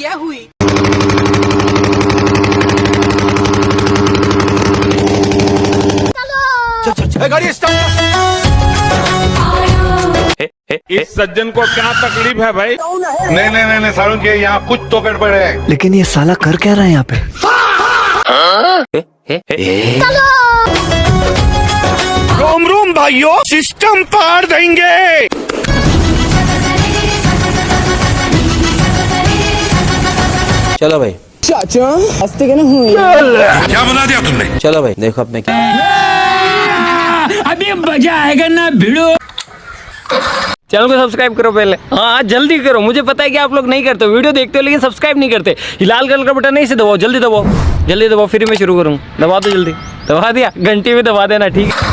क्या हुई? गाड़ी स्टार्ट। इस सज्जन को क्या तकलीफ है भाई? नहीं सारुण के यहाँ कुछ तो गड़बड़ है। लेकिन ये साला कर क्या रहा है यहाँ पे? रोम रोम भाइयों, सिस्टम पार देंगे। चलो भाई। चाचा हंसते क्या ना हुई? क्या बना दिया तुमने? चलो भाई देखो अब मैं क्या। अभी मजा आएगा ना भिड़ो। चैनल को सब्सक्राइब करो पहले। हाँ जल्दी करो, मुझे पता है कि आप लोग नहीं करते, वीडियो देखते हो लेकिन सब्सक्राइब नहीं करते। लाल कलर का बटन नहीं से दबाओ, जल्दी दबाओ, जल्दी दबाओ, फिर मैं शुरू करूँ। दबा दो जल्दी, दबा दिया, घंटी में दबा देना, ठीक है।